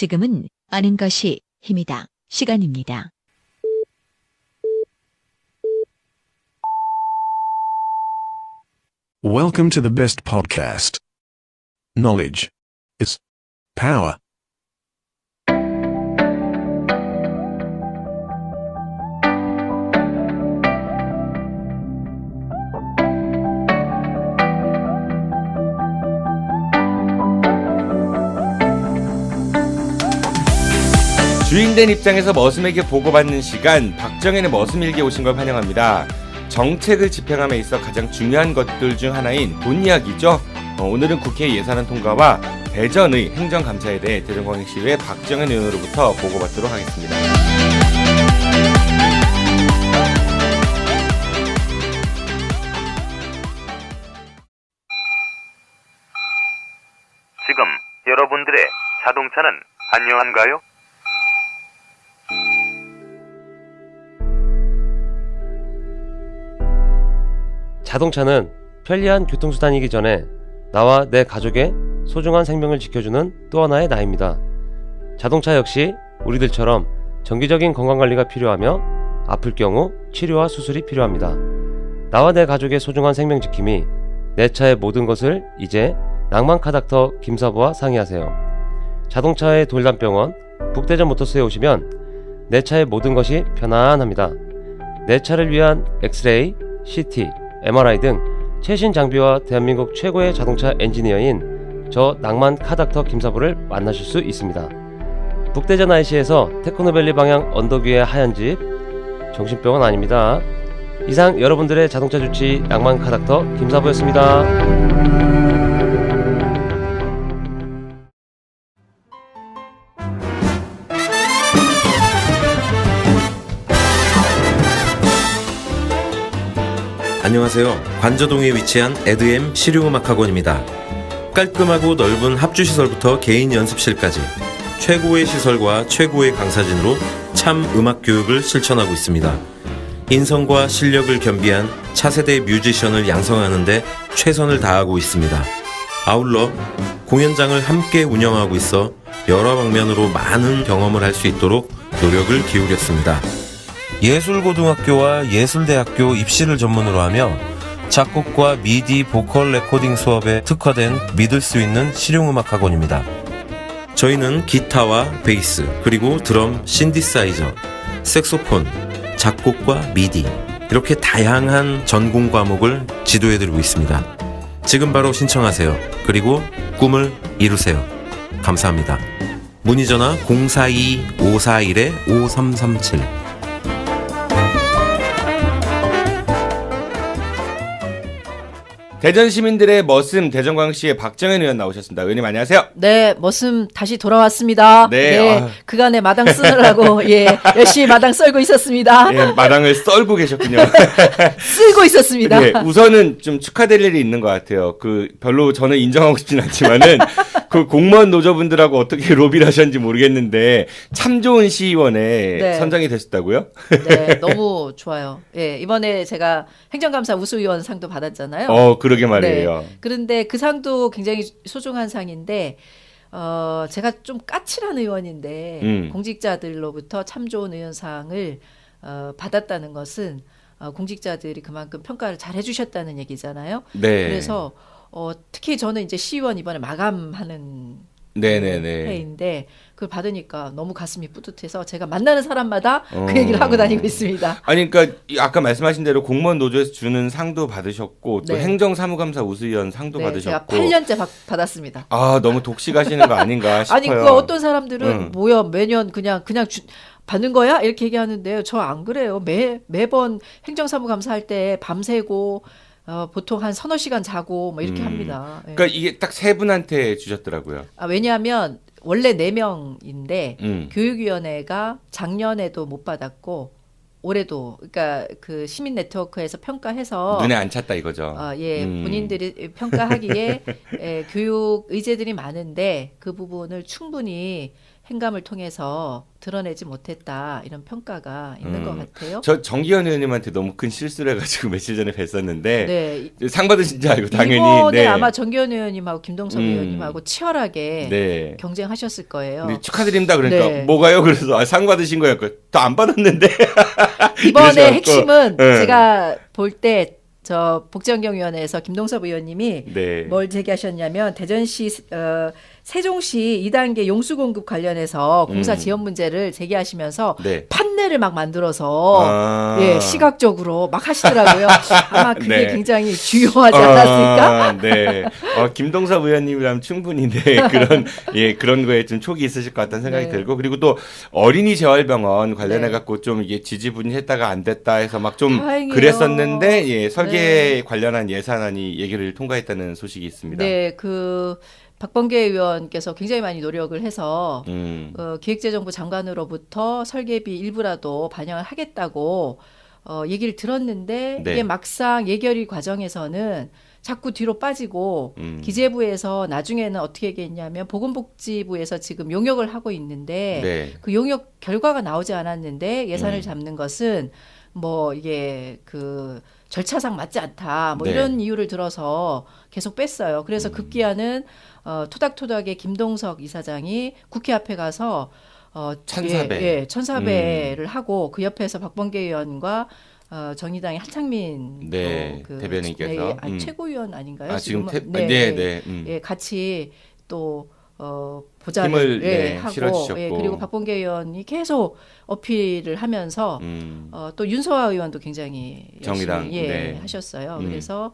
지금은 아는 것이 힘이다. 시간입니다. Welcome to the best podcast. Knowledge is power. 주인된 입장에서 머슴에게 보고받는 시간, 박정현의 머슴일기에 오신 걸 환영합니다. 정책을 집행함에 있어 가장 중요한 것들 중 하나인 돈 이야기죠. 오늘은 국회 예산안 통과와 대전의 행정감사에 대해 대전광역시의회 박정현 의원으로부터 보고받도록 하겠습니다. 지금 여러분들의 자동차는 안녕한가요? 자동차는 편리한 교통수단이기 전에 나와 내 가족의 소중한 생명을 지켜주는 또 하나의 나입니다. 자동차 역시 우리들처럼 정기적인 건강관리가 필요하며 아플 경우 치료와 수술이 필요합니다. 나와 내 가족의 소중한 생명 지킴이 내 차의 모든 것을 이제 낭만카닥터 김사부와 상의하세요. 자동차의 돌담병원 북대전 모터스에 오시면 내 차의 모든 것이 편안합니다. 내 차를 위한 엑스레이, CT, MRI 등 최신 장비와 대한민국 최고의 자동차 엔지니어인 저 낭만 카닥터 김사부를 만나실 수 있습니다. 북대전 IC에서 테크노밸리 방향 언덕 위의 하얀 집, 정신병원 아닙니다. 이상 여러분들의 자동차 주치 낭만 카닥터 김사부였습니다. 안녕하세요. 관저동에 위치한 에드엠 실용음악학원입니다. 깔끔하고 넓은 합주시설부터 개인 연습실까지 최고의 시설과 최고의 강사진으로 참 음악 교육을 실천하고 있습니다. 인성과 실력을 겸비한 차세대 뮤지션을 양성하는 데 최선을 다하고 있습니다. 아울러 공연장을 함께 운영하고 있어 여러 방면으로 많은 경험을 할 수 있도록 노력을 기울였습니다. 예술고등학교와 예술대학교 입시를 전문으로 하며 작곡과 미디 보컬 레코딩 수업에 특화된 믿을 수 있는 실용음악학원입니다. 저희는 기타와 베이스, 그리고 드럼, 신디사이저, 색소폰, 작곡과 미디 이렇게 다양한 전공 과목을 지도해드리고 있습니다. 지금 바로 신청하세요. 그리고 꿈을 이루세요. 감사합니다. 문의전화 042-541-5337 대전 시민들의 머슴 대전광역시의 박정현 의원 나오셨습니다. 의원님 안녕하세요. 네, 머슴 다시 돌아왔습니다. 네. 그간의 마당 쓰느라고 열심히 마당 썰고 있었습니다. 예, 마당을 썰고 계셨군요. 쓸고 있었습니다. 네, 우선은 좀 축하될 일이 있는 것 같아요. 별로 저는 인정하고 싶진 않지만은 그 공무원 노조분들하고 어떻게 로비를 하셨는지 모르겠는데 참 좋은 시의원에 네. 선정이 되셨다고요? 네, 너무 좋아요. 예, 이번에 제가 행정감사 우수위원 상도 받았잖아요. 그러게 말이에요. 네, 그런데 그 상도 굉장히 소중한 상인데 제가 좀 까칠한 의원인데 공직자들로부터 참 좋은 의원상을 받았다는 것은 공직자들이 그만큼 평가를 잘 해주셨다는 얘기잖아요. 네. 그래서 특히 저는 이제 시의원 이번에 마감하는 네네네. 회인데 그걸 받으니까 너무 가슴이 뿌듯해서 제가 만나는 사람마다 그 얘기를 하고 다니고 있습니다. 아니 그러니까 아까 말씀하신 대로 공무원 노조에서 주는 상도 받으셨고 또 네. 행정사무감사 우수위원 상도 네, 제가 받으셨고 8년째 받았습니다. 아 너무 독식하시는 거 아닌가 싶어요. 아니 그 어떤 사람들은 뭐야 매년 그냥 받는 거야 이렇게 얘기하는데요. 저 안 그래요. 매번 행정사무감사할 때 밤새고 보통 한 서너 시간 자고 뭐 이렇게 합니다. 예. 그러니까 이게 딱 세 분한테 주셨더라고요. 왜냐하면 원래 4명인데 교육위원회가 작년에도 못 받았고 올해도 그러니까 그 시민 네트워크에서 평가해서 눈에 안 찼다 이거죠. 행감을 통해서 드러내지 못했다 이런 평가가 있는 것 같아요. 저 정기현 의원님한테 너무 큰 실수를 해가지고 며칠 전에 뵀었는데 네. 상 받으신 줄 알고 당연히 이번에 네. 아마 정기현 의원님하고 김동섭 의원님하고 치열하게 네. 경쟁하셨을 거예요. 네, 축하드립니다. 그러니까 네. 뭐가요? 그래서 상 받으신 거예요. 또 안 받았는데 이번에 그래서 핵심은 네. 제가 볼 때 저 복지환경위원회에서 김동섭 의원님이 네. 뭘 제기하셨냐면 대전시 세종시 2단계 용수 공급 관련해서 공사 지연 문제를 제기하시면서 네. 판례를 막 만들어서 아. 예, 시각적으로 막 하시더라고요. 아마 그게 네. 굉장히 중요하지 않았을까? 네. 김동섭 의원님이라면 충분히 네, 그런 거에 좀 촉이 있으실 것 같다는 생각이 네. 들고 그리고 또 어린이 재활병원 관련해 갖고 좀 이게 지지분이했다가 안 됐다 해서 막 좀 다행이에요. 그랬었는데 예, 설계 네. 관련한 예산안이 예결을 통과했다는 소식이 있습니다. 네, 박범계 의원께서 굉장히 많이 노력을 해서 기획재정부 장관으로부터 설계비 일부라도 반영을 하겠다고 얘기를 들었는데 네. 이게 막상 예결위 과정에서는 자꾸 뒤로 빠지고 기재부에서 나중에는 어떻게 얘기했냐면 보건복지부에서 지금 용역을 하고 있는데 네. 그 용역 결과가 나오지 않았는데 예산을 잡는 것은 뭐 이게 절차상 맞지 않다 뭐 네. 이런 이유를 들어서 계속 뺐어요. 그래서 급기야는 토닥토닥의 김동석 이사장이 국회 앞에 가서 1,400. 1,400를 하고 그 옆에서 박범계 의원과 정의당의 한창민 네, 대변인께서. 최고위원 아닌가요? 지금 예, 같이 또 보좌를 힘을 네, 하고 실어주셨고 그리고 박범계 의원이 계속 어필을 하면서 또 윤소아 의원도 굉장히 정의당 네. 하셨어요. 그래서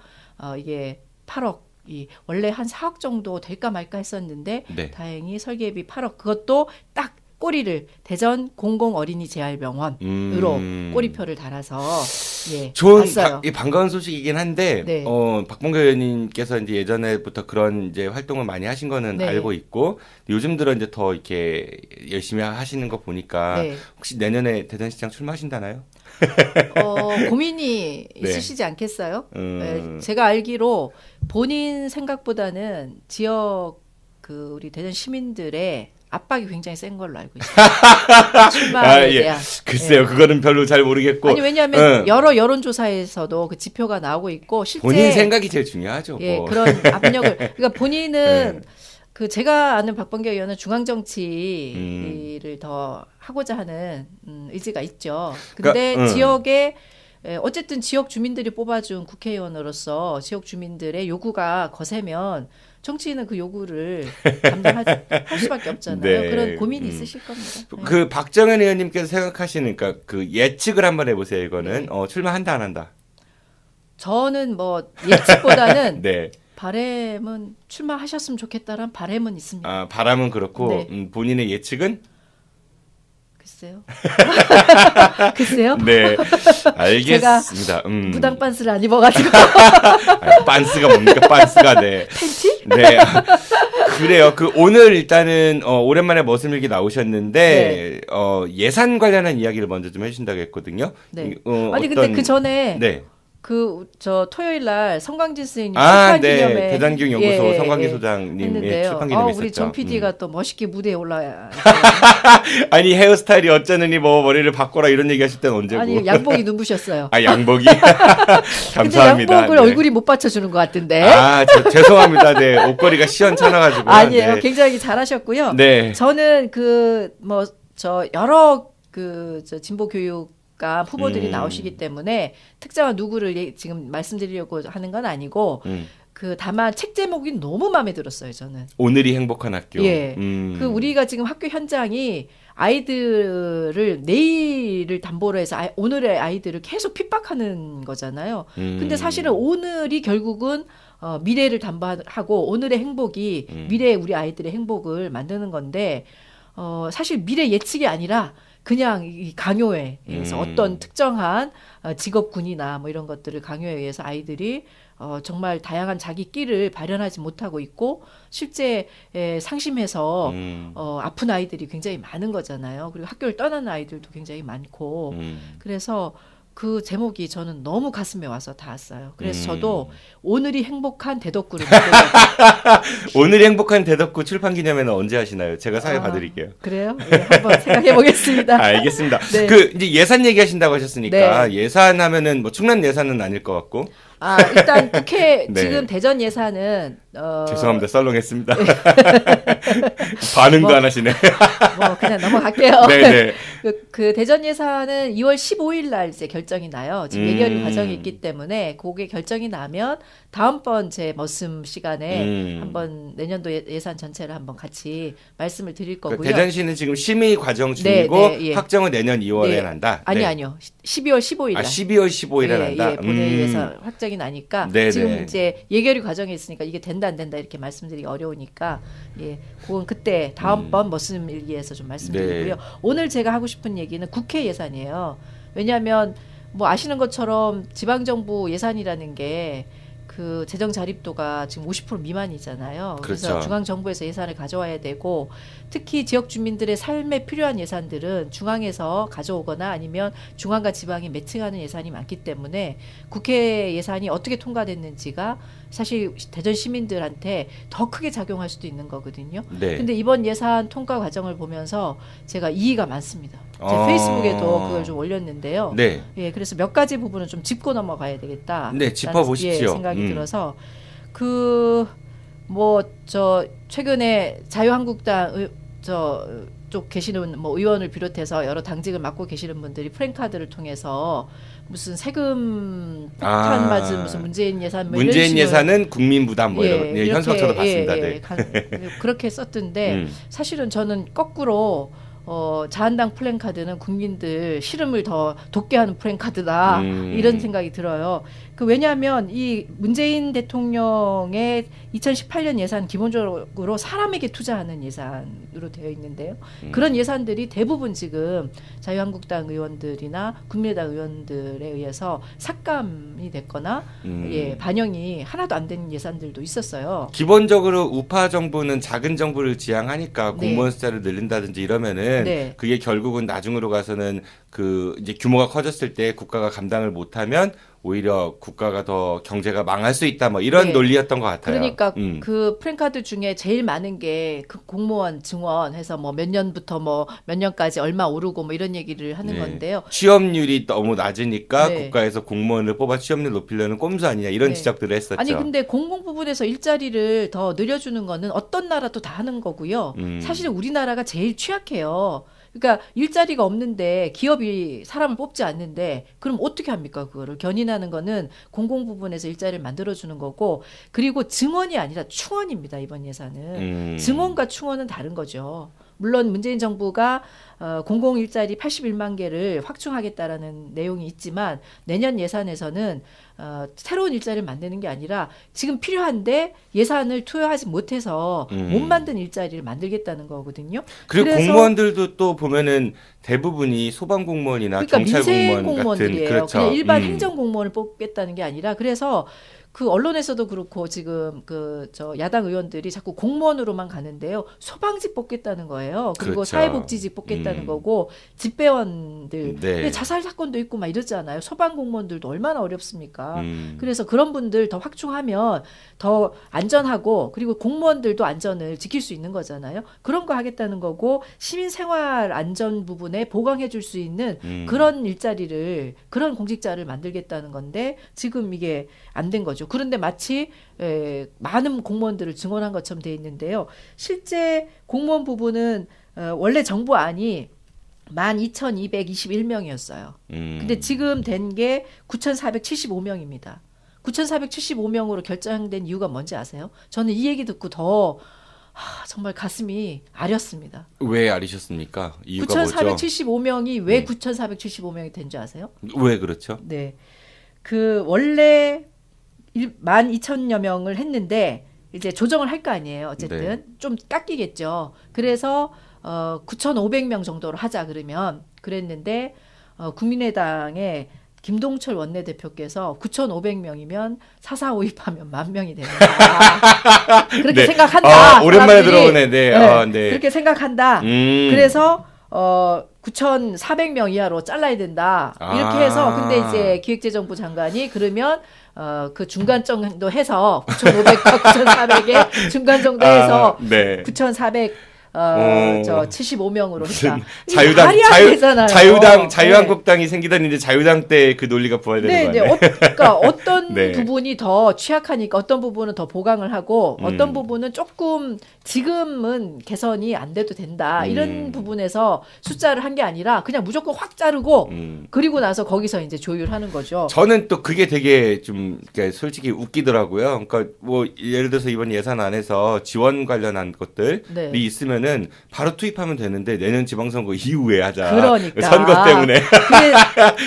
이게 8억이 원래 한 4억 정도 될까 말까 했었는데 네. 다행히 설계비 8억 그것도 딱 꼬리를 대전 공공 어린이 재활병원으로 꼬리표를 달아서 좋은 왔어요. 반가운 소식이긴 한데 네. 박범계 의원님께서 이제 예전에부터 그런 이제 활동을 많이 하신 거는 네. 알고 있고 요즘 들어 이제 더 이렇게 열심히 하시는 거 보니까 네. 혹시 내년에 대전시장 출마하신다나요? 고민이 네. 있으시지 않겠어요? 네, 제가 알기로 본인 생각보다는 지역 우리 대전 시민들의 압박이 굉장히 센 걸로 알고 있어요. 출마에 대한. 글쎄요, 그거는 별로 잘 모르겠고. 아니 왜냐하면 여러 여론조사에서도 그 지표가 나오고 있고 실제 본인 생각이 제일 중요하죠. 예, 뭐. 그런 압력을 그러니까 본인은 제가 아는 박범계 의원은 중앙 정치를 더 하고자 하는 의지가 있죠. 근데 그러니까, 지역에 어쨌든 지역 주민들이 뽑아준 국회의원으로서 지역 주민들의 요구가 거세면 정치인은 그 요구를 할 수밖에 없잖아요. 네. 그런 고민이 있으실 겁니다. 그 박정현 의원님께서 생각하시는 그러니까 그 예측을 한번 해보세요. 이거는 네. 출마한다 안 한다. 저는 뭐 예측보다는 네. 바람은 출마하셨으면 좋겠다는 바람은 있습니다. 바람은 그렇고 네. 본인의 예측은 글쎄요. 글쎄요. 네, 알겠습니다. 무당 빤스를 안 입어가지고. 아니, 빤스가 뭡니까? 빤스가 네. 팬티? 네. 그래요. 오늘 일단은 오랜만에 머슴일기 나오셨는데 네. 예산 관련한 이야기를 먼저 좀 해주신다고 했거든요. 네. 아니 근데 그 전에 네. 토요일 날 성광진 선생님 네. 대단기용 연구소 성광진 소장님 했는데요. 출판 기념이 있었죠. 우리 정 PD가 또 멋있게 무대에 올라야. 아니 헤어스타일이 어쩌느니 뭐 머리를 바꿔라 이런 얘기 하실 때는 언제고. 아니 양복이 눈부셨어요. 양복이. 근데 감사합니다. 양복을 네. 얼굴이 못 받쳐주는 것 같은데. 죄송합니다. 네, 옷걸이가 시원찮아가지고. 아니에요. 네. 굉장히 잘하셨고요. 네. 저는 여러 진보 교육 후보들이 나오시기 때문에 특정한 누구를 지금 말씀드리려고 하는 건 아니고 다만 책 제목이 너무 마음에 들었어요. 저는 오늘이 행복한 학교. 예. 우리가 지금 학교 현장이 아이들을 내일을 담보로 해서 오늘의 아이들을 계속 핍박하는 거잖아요. 근데 사실은 오늘이 결국은 미래를 담보하고 오늘의 행복이 미래의 우리 아이들의 행복을 만드는 건데 사실 미래 예측이 아니라 그냥 이 강요에 의해서 어떤 특정한 직업군이나 뭐 이런 것들을 강요에 의해서 아이들이 정말 다양한 자기 끼를 발현하지 못하고 있고 실제 상심해서 아픈 아이들이 굉장히 많은 거잖아요. 그리고 학교를 떠나는 아이들도 굉장히 많고 그래서 그 제목이 저는 너무 가슴에 와서 닿았어요. 그래서 저도 오늘이 행복한 대덕구를 만들려고. 오늘이 행복한 대덕구 출판 기념회는 언제 하시나요? 제가 사회 봐드릴게요. 그래요? 네, 한번 생각해 보겠습니다. 알겠습니다. 네. 그 이제 예산 얘기하신다고 하셨으니까 네. 예산하면은 뭐 충남 예산은 아닐 것 같고. 일단 국회 네. 지금 대전 예산은 죄송합니다. 썰렁했습니다. 반응도 안 하시네. 뭐 그냥 넘어갈게요. 네네. 그 대전 예산은 2월 15일 날 이제 결정이 나요. 지금 예결위 과정이 있기 때문에 그게 결정이 나면 다음번 제 머슴 시간에 한번 내년도 예산 전체를 한번 같이 말씀을 드릴 거고요. 대전시는 지금 심의 과정 중이고 예. 확정은 내년 2월에 네. 난다. 아니요. 12월 15일 날. 12월 15일에 난다. 본회의 예산 확정이 나니까 네네. 지금 이제 예결위 과정에 있으니까 이게 된다 안 된다 이렇게 말씀드리기 어려우니까 그건 그때 다음번 머슴 일기에서 좀 말씀드리고요. 네. 오늘 제가 하고 싶은 얘기는 국회 예산이에요. 왜냐하면 뭐 아시는 것처럼 지방정부 예산이라는 게 그 재정 자립도가 지금 50% 미만이잖아요. 그래서 그렇죠. 중앙정부에서 예산을 가져와야 되고 특히 지역 주민들의 삶에 필요한 예산들은 중앙에서 가져오거나 아니면 중앙과 지방이 매칭하는 예산이 많기 때문에 국회 예산이 어떻게 통과됐는지가 사실 대전 시민들한테 더 크게 작용할 수도 있는 거거든요. 네. 근데 이번 예산 통과 과정을 보면서 제가 이의가 많습니다. 제 페이스북에도 그걸 좀 올렸는데요. 네. 예, 그래서 몇 가지 부분은 좀 짚고 넘어가야 되겠다. 네, 짚어보십시오. 생각이 들어서 최근에 자유한국당 쪽 계시는 뭐 의원을 비롯해서 여러 당직을 맡고 계시는 분들이 프랭카드를 통해서 무슨 세금 폭탄 맞은 무슨 문재인 예산 뭐 문재인 이런 식으로 예산은 국민 부담 뭐 이런 이렇게, 현수막처럼 봤습니다. 네. 그렇게 썼던데 사실은 저는 거꾸로 자한당 플랜카드는 국민들 시름을 더 돋게 하는 플랜카드다 이런 생각이 들어요. 왜냐하면 이 문재인 대통령의 2018년 예산 기본적으로 사람에게 투자하는 예산으로 되어 있는데요. 그런 예산들이 대부분 지금 자유한국당 의원들이나 국민의당 의원들에 의해서 삭감이 됐거나 반영이 하나도 안 된 예산들도 있었어요. 기본적으로 우파 정부는 작은 정부를 지향하니까 공무원 숫자를 늘린다든지 이러면은 그게 결국은 나중으로 가서는 그 이제 규모가 커졌을 때 국가가 감당을 못하면 오히려 국가가 더 경제가 망할 수 있다 뭐 이런 논리였던 것 같아요. 그러니까 그 프랭카드 중에 제일 많은 게 그 공무원 증원해서 뭐 몇 년부터 뭐 몇 년까지 얼마 오르고 뭐 이런 얘기를 하는 건데요. 취업률이 너무 낮으니까 국가에서 공무원을 뽑아 취업률 높이려는 꼼수 아니냐 이런 지적들을 했었죠. 아니 근데 공공 부분에서 일자리를 더 늘려주는 거는 어떤 나라도 다 하는 거고요. 사실은 우리나라가 제일 취약해요. 그러니까 일자리가 없는데 기업이 사람을 뽑지 않는데 그럼 어떻게 합니까? 그거를 견인하는 거는 공공 부분에서 일자리를 만들어주는 거고 그리고 증원이 아니라 충원입니다. 이번 예산은. 증원과 충원은 다른 거죠. 물론 문재인 정부가 공공 일자리 81만 개를 확충하겠다라는 내용이 있지만 내년 예산에서는 새로운 일자리를 만드는 게 아니라 지금 필요한데 예산을 투여하지 못해서 못 만든 일자리를 만들겠다는 거거든요. 그리고 공무원들도 또 보면은 대부분이 소방공무원이나 그러니까 경찰 공무원 공무원들이에요. 같은 그렇죠. 그냥 일반 행정공무원을 뽑겠다는 게 아니라 그래서 그 언론에서도 그렇고 지금 야당 의원들이 자꾸 공무원으로만 가는데요. 소방직 뽑겠다는 거예요. 그리고 그렇죠. 사회복지직 뽑겠다는 거고 집배원들 근데 자살 사건도 있고 막 이러잖아요. 소방 공무원들도 얼마나 어렵습니까? 그래서 그런 분들 더 확충하면 더 안전하고 그리고 공무원들도 안전을 지킬 수 있는 거잖아요. 그런 거 하겠다는 거고 시민 생활 안전 부분에 보강해 줄 수 있는 그런 일자리를 그런 공직자를 만들겠다는 건데 지금 이게 안 된 거죠. 그런데 마치 많은 공무원들을 증원한 것처럼 돼 있는데요. 실제 공무원 부분은 원래 정부안이 12,221명이었어요. 근데 지금 된 게 9,475명입니다. 9,475명으로 결정된 이유가 뭔지 아세요? 저는 이 얘기 듣고 더 정말 가슴이 아렸습니다. 왜 아리셨습니까? 이유가 뭐죠? 9,475명이 왜 9,475명이 된 줄 아세요? 왜 그렇죠? 네. 원래 12,000여 명을 했는데 이제 조정을 할 거 아니에요. 어쨌든 좀 깎이겠죠. 그래서 9,500명 정도로 하자 그랬는데 국민의당의 김동철 원내대표께서 9,500명이면 4.4.5입하면 10,000명이 되는 거야. 그렇게 생각한다. 오랜만에 사람들이. 들어보네. 네. 그렇게 생각한다. 그래서 어 9,400명 이하로 잘라야 된다. 이렇게 해서 근데 이제 기획재정부 장관이 그러면 그 중간 정도 해서 9,500과 9,400의 중간 정도 해서 네. 9,400 75명으로 했다. 자유한국당이 생기던 이제 자유당 때 그 논리가 부활되는 거 아니에요? 그러니까 어떤 네. 부분이 더 취약하니까 어떤 부분은 더 보강을 하고 어떤 부분은 조금 지금은 개선이 안 돼도 된다. 이런 부분에서 숫자를 한 게 아니라 그냥 무조건 확 자르고 그리고 나서 거기서 이제 조율하는 거죠. 저는 또 그게 되게 좀 그러니까 솔직히 웃기더라고요. 그러니까 뭐 예를 들어서 이번 예산안에서 지원 관련한 것들이 네. 있으면은 바로 투입하면 되는데 내년 지방선거 이후에 하자. 그러니까 선거 때문에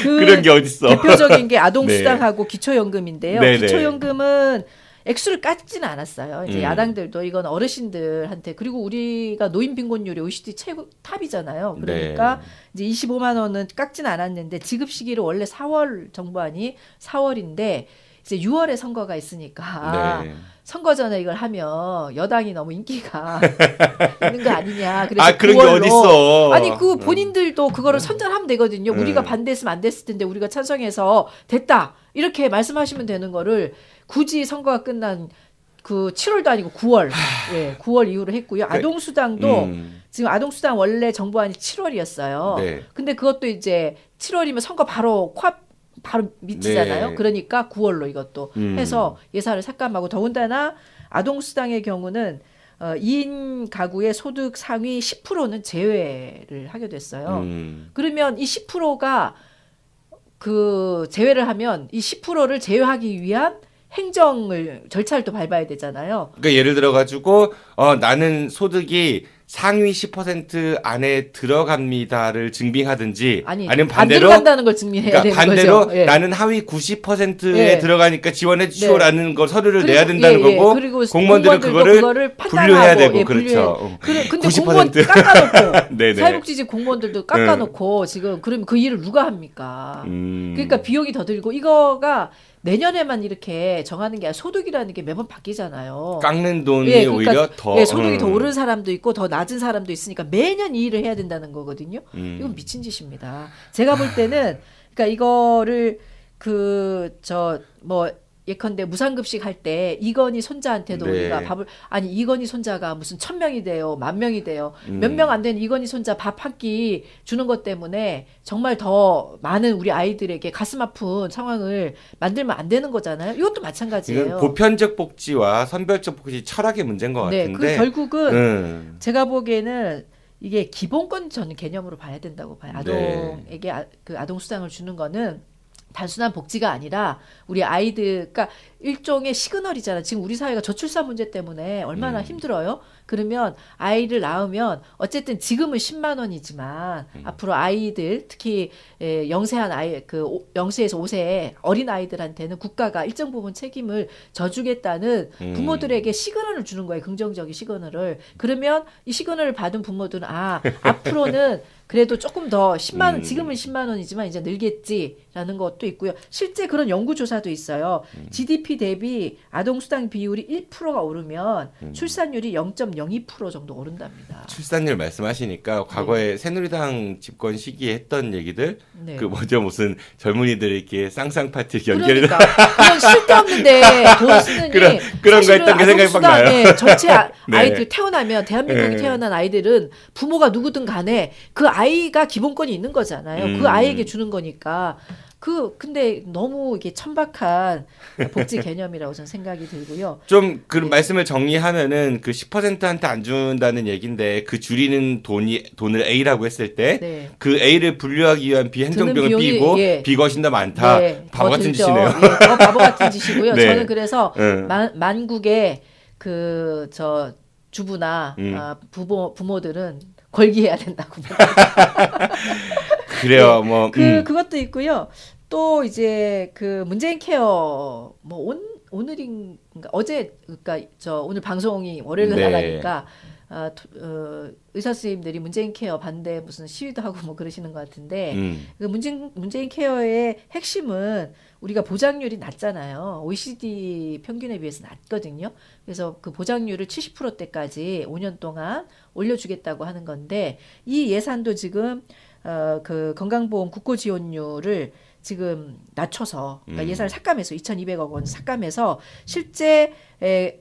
그런 게 어딨어. 대표적인 게 아동수당하고 네. 기초연금인데요. 네네. 기초연금은 액수를 까지는 않았어요. 이제 음. 야당들도 이건 어르신들한테 그리고 우리가 노인 빈곤율이 OECD 최고 탑이잖아요. 그러니까 네. 이제 25만 원은 깎지는 않았는데 지급 시기를 원래 4월 정부안이 4월인데 이제 6월에 선거가 있으니까 네. 선거 전에 이걸 하면 여당이 너무 인기가 있는 거 아니냐. 그래서 아 그런 게 9월로 어딨어. 아니 그 본인들도 그거를 선전하면 되거든요. 우리가 반대했으면 안 됐을 텐데 우리가 찬성해서 됐다 이렇게 말씀하시면 되는 거를 굳이 선거가 끝난 그 7월도 아니고 9월, 예, 9월 이후로 했고요. 아동수당도 지금 아동수당 원래 정부안이 7월이었어요. 네. 근데 그것도 이제 7월이면 선거 바로 바로 미치잖아요. 네. 그러니까 9월로 이것도 해서 예산을 삭감하고 더군다나 아동수당의 경우는 2인 가구의 소득 상위 10%는 제외를 하게 됐어요. 그러면 이 10%가 그 제외를 하면 이 10%를 제외하기 위한 행정을 절차를 또 밟아야 되잖아요. 그러니까 예를 들어 가지고 나는 소득이 상위 10% 안에 들어갑니다를 증빙하든지 아니면 반대로 안 들어간다는 걸 증명해야 되는 반대로 거죠. 예. 나는 하위 90%에 예. 들어가니까 지원해 주시오라는 거 서류를 그리고, 내야 된다는 거고 그리고 공무원들은 그거를 분류해야 되고 그렇죠. 근데 90%. 공무원 깎아놓고 네네. 사회복지직 공무원들도 깎아놓고 지금 그러면 그 일을 누가 합니까? 그러니까 비용이 더 들고 이거가 내년에만 이렇게 정하는 게 아니라 소득이라는 게 매번 바뀌잖아요. 깎는 돈이 그러니까, 오히려 더 소득이 더 오른 사람도 있고 더 낮은 사람도 있으니까 매년 이 일을 해야 된다는 거거든요. 이건 미친 짓입니다. 제가 볼 때는 그러니까 이거를 예컨대 무상급식 할 때 이건희 손자한테도 네. 우리가 밥을 아니 이건희 손자가 무슨 1,000명이 돼요, 10,000명이 돼요. 몇 명 안 되는 이건희 손자 밥 한 끼 주는 것 때문에 정말 더 많은 우리 아이들에게 가슴 아픈 상황을 만들면 안 되는 거잖아요. 이것도 마찬가지예요. 이건 보편적 복지와 선별적 복지 철학의 문제인 것 네, 같은데. 그 결국은 제가 보기에는 이게 기본권 저는 개념으로 봐야 된다고 봐요. 아동에게 그 아동 수당을 주는 거는 단순한 복지가 아니라 우리 아이들, 그러니까 일종의 시그널이잖아. 지금 우리 사회가 저출산 문제 때문에 얼마나 힘들어요. 그러면 아이를 낳으면 어쨌든 지금은 10만 원이지만 앞으로 아이들 특히 영세한 아이 그 0세에서 5세 어린 아이들한테는 국가가 일정 부분 책임을 져주겠다는 부모들에게 시그널을 주는 거예요. 긍정적인 시그널을. 그러면 이 시그널을 받은 부모들은 앞으로는 그래도 조금 더 10만 원, 지금은 10만 원이지만 이제 늘겠지라는 것도 있고요. 실제 그런 연구조사도 있어요. GDP 대비 아동수당 비율이 1%가 오르면 출산율이 0.02% 정도 오른답니다. 출산율 말씀하시니까 과거에 새누리당 집권 시기에 했던 얘기들 네. 그 무슨 젊은이들 이렇게 쌍쌍 파티 연결이 그러니까 그냥 쓸데없는데 돈 쓰느니 그런 거 했던 게 생각이 막 나요. 전체 네. 아이들 태어나면 대한민국에 네. 태어난 아이들은 부모가 누구든 간에 그 아이가 기본권이 있는 거잖아요. 그 아이에게 주는 거니까. 근데 너무 이게 천박한 복지 개념이라고 저는 생각이 들고요. 좀 그 말씀을 정리하면은 그 10%한테 안 준다는 얘긴데 그 줄이는 돈을 A라고 했을 때 그 A를 분류하기 위한 비행정병을 삐고 비거신다 많다. 네, 바보 같은 들죠. 짓이네요. 더 바보 같은 짓이고요. 네. 저는 그래서 만국의 주부나 부모들은 걸기해야 된다고 봅니다. 그래요. 그것도 있고요. 또 이제 그 문재인 케어 오늘인가 어제 그러니까 오늘 방송이 월요일 날 나가니까 의사 선생님들이 문재인 케어 반대 무슨 시위도 하고 뭐 그러시는 것 같은데 그 문재인 케어의 핵심은 우리가 보장률이 낮잖아요. OECD 평균에 비해서 낮거든요. 그래서 그 보장률을 70%대까지 5년 동안 올려주겠다고 하는 건데 이 예산도 지금 그 건강보험 국고 지원율을 지금 낮춰서 그러니까 예산을 삭감해서 2,200억 원 삭감해서 실제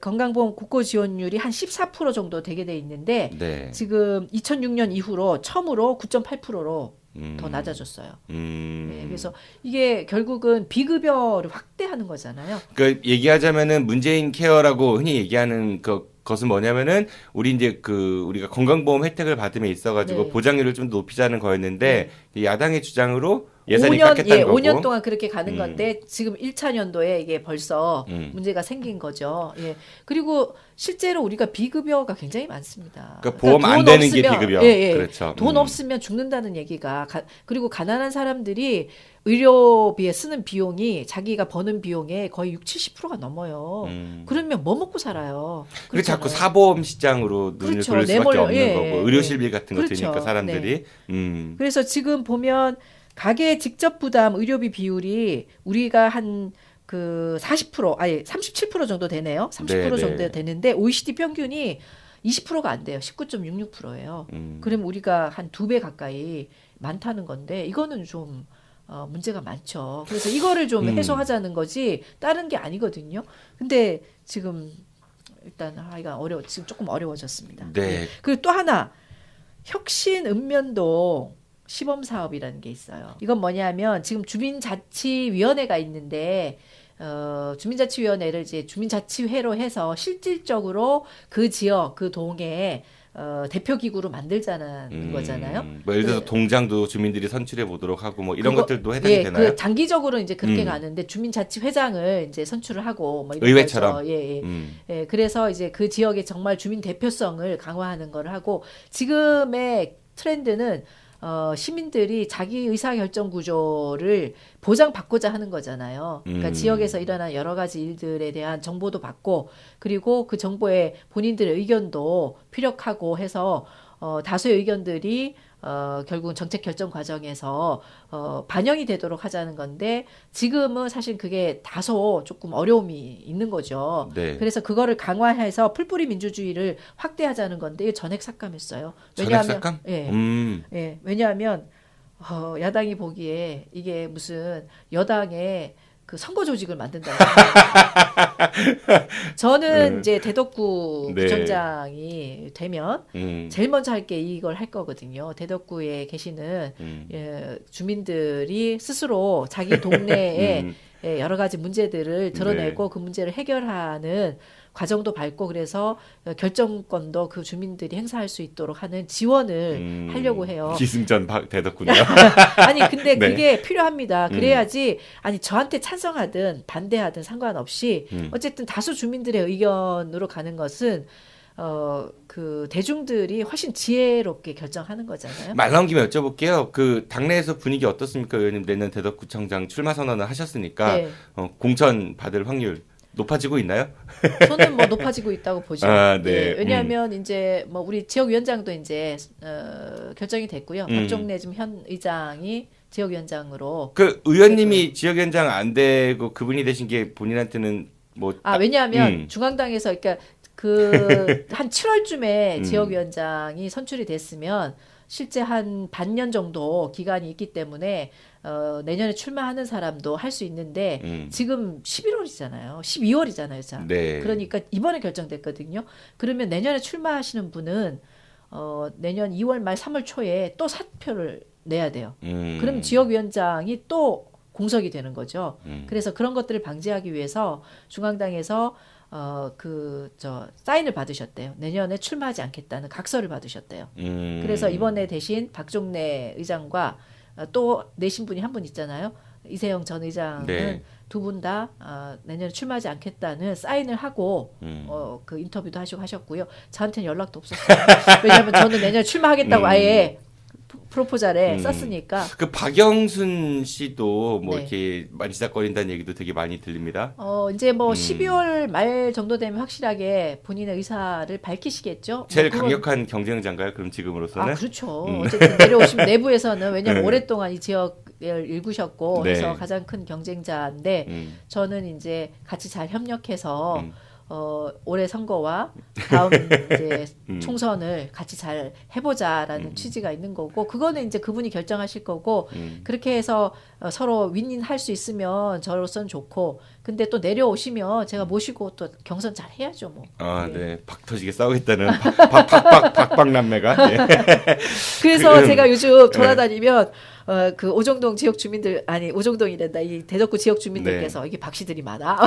건강보험 국고 지원율이 한 14% 정도 되게 돼 있는데 네. 지금 2006년 이후로 처음으로 9.8%로 더 낮아졌어요. 네, 그래서 이게 결국은 비급여를 확대하는 거잖아요. 그러니까 얘기하자면은 문재인 케어라고 흔히 얘기하는 것은 뭐냐면은 우리가 건강보험 혜택을 받음에 있어가지고 네. 보장률을 좀 높이자는 거였는데 야당의 주장으로 예산이 깎였다는 거고. 5년 동안 그렇게 가는 건데 지금 1차 년도에 이게 벌써 문제가 생긴 거죠. 예. 그리고 실제로 우리가 비급여가 굉장히 많습니다. 그러니까 보험 안 되는 게 비급여. 예. 그렇죠. 돈 없으면 죽는다는 얘기가 그리고 가난한 사람들이 의료비에 쓰는 비용이 자기가 버는 비용의 거의 60-70%가 넘어요. 그러면 뭐 먹고 살아요? 그리고 자꾸 사보험 시장으로 눈을 그렇죠. 돌릴 수밖에 없는 예, 거고 예. 의료실비 같은 거 그렇죠. 드니까 사람들이. 그래서 지금 보면 가계 직접 부담 의료비 비율이 우리가 한 그 40% 아니 37% 정도 되네요. 30% 네, 정도 네. 되는데 OECD 평균이 20%가 안 돼요. 19.66%예요. 그럼 우리가 한 2배 가까이 많다는 건데 이거는 좀 문제가 많죠. 그래서 이거를 좀 해소하자는 거지 다른 게 아니거든요. 근데 지금 일단 이가 지금 조금 어려워졌습니다. 네. 그리고 또 하나 혁신 읍면동 시범 사업이라는 게 있어요. 이건 뭐냐면 지금 주민자치위원회가 있는데 주민자치위원회를 이제 주민자치회로 해서 실질적으로 그 지역 그 동에 대표 기구로 만들자는 거잖아요. 뭐 예를 들어서 네. 동장도 주민들이 선출해 보도록 하고 뭐 이런 그거, 것들도 해당이 예, 되나요? 그 장기적으로 이제 그렇게 가는데 주민자치회장을 이제 선출을 하고 뭐 이런 의회처럼. 거죠. 예. 그래서 이제 그 지역의 정말 주민 대표성을 강화하는 걸 하고 지금의 트렌드는 시민들이 자기 의사결정 구조를 보장받고자 하는 거잖아요. 그러니까 지역에서 일어난 여러 가지 일들에 대한 정보도 받고 그리고 그 정보에 본인들의 의견도 피력하고 해서 다수의 의견들이 결국은 정책 결정 과정에서 반영이 되도록 하자는 건데 지금은 사실 그게 다소 조금 어려움이 있는 거죠. 네. 그래서 그거를 강화해서 풀뿌리 민주주의를 확대하자는 건데 이게 전액 삭감했어요. 전액 삭감? 예, 왜냐하면 야당이 보기에 이게 무슨 여당의 그 선거 조직을 만든다. 저는 이제 대덕구 네. 구청장이 되면 제일 먼저 할 게 이걸 할 거거든요. 대덕구에 계시는 주민들이 스스로 자기 동네에 여러 가지 문제들을 드러내고 그 문제를 해결하는 과정도 밟고 그래서 결정권도 그 주민들이 행사할 수 있도록 하는 지원을 하려고 해요. 기승전 대덕군요. 아니 근데 네. 그게 필요합니다. 그래야지 아니 저한테 찬성하든 반대하든 상관없이 어쨌든 다수 주민들의 의견으로 가는 것은 그 대중들이 훨씬 지혜롭게 결정하는 거잖아요. 말 나온 김에 여쭤볼게요. 그 당내에서 분위기 어떻습니까? 의원님 내년 대덕구청장 출마 선언을 하셨으니까 네. 공천 받을 확률 높아지고 있나요? 저는 뭐 높아지고 있다고 보죠. 네. 예, 왜냐하면 이제 뭐 우리 지역위원장도 이제 결정이 됐고요. 박종래 지금 현 의장이 지역위원장으로. 그 의원님이 지역위원장 안 되고 그분이 되신 게 본인한테는 뭐 왜냐하면 중앙당에서 그러니까 그 한 7월쯤에 지역위원장이 선출이 됐으면 실제 한 반년 정도 기간이 있기 때문에 내년에 출마하는 사람도 할 수 있는데 지금 11월이잖아요. 12월이잖아요. 자. 네. 그러니까 이번에 결정됐거든요. 그러면 내년에 출마하시는 분은 내년 2월 말 3월 초에 또 사표를 내야 돼요. 그럼 지역위원장이 또 공석이 되는 거죠. 그래서 그런 것들을 방지하기 위해서 중앙당에서 사인을 받으셨대요. 내년에 출마하지 않겠다는 각서를 받으셨대요. 그래서 이번에 대신 박종래 의장과 또 내신 분이 한 분 있잖아요. 이세영 전 의장은 네. 두 분 다 내년에 출마하지 않겠다는 사인을 하고 그 인터뷰도 하시고 하셨고요. 저한테는 연락도 없었어요. 왜냐하면 저는 내년에 출마하겠다고 아예 프로포절에 썼으니까. 그 박영순 씨도 뭐 네. 이렇게 만지작거린다는 얘기도 되게 많이 들립니다. 이제 뭐 12월 말 정도 되면 확실하게 본인의 의사를 밝히시겠죠. 제일 뭐 그건- 강력한 경쟁자인가요? 그럼 지금으로서는? 그렇죠. 어쨌든 내려오시면 내부에서는 왜냐하면 네. 오랫동안 이 지역을 일구셨고 네. 그래서 가장 큰 경쟁자인데 저는 이제 같이 잘 협력해서 올해 선거와 다음 이제 총선을 같이 잘 해보자라는 취지가 있는 거고 그거는 이제 그분이 결정하실 거고 그렇게 해서 서로 윈윈할 수 있으면 저로서는 좋고 근데 또 내려오시면 제가 모시고 또 경선 잘 해야죠 뭐. 네. 박 터지게 싸우겠다는 박박남매가. 네. 그래서 제가 요즘 돌아다니면 그 오정동 지역 주민들 아니 오정동이란다 이 대덕구 지역 주민들께서 이게 박씨들이 많아.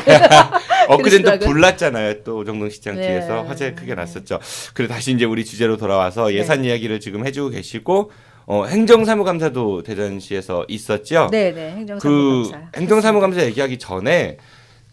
엊그제도 그러시더라고요. 불났잖아요. 또 오정동 시장 네. 뒤에서 화제 크게 났었죠. 그리고 다시 이제 우리 주제로 돌아와서 예산 이야기를 지금 해주고 계시고 행정사무감사도 대전시에서 있었죠. 네네 행정사무감사. 그 행정사무감사 얘기하기 전에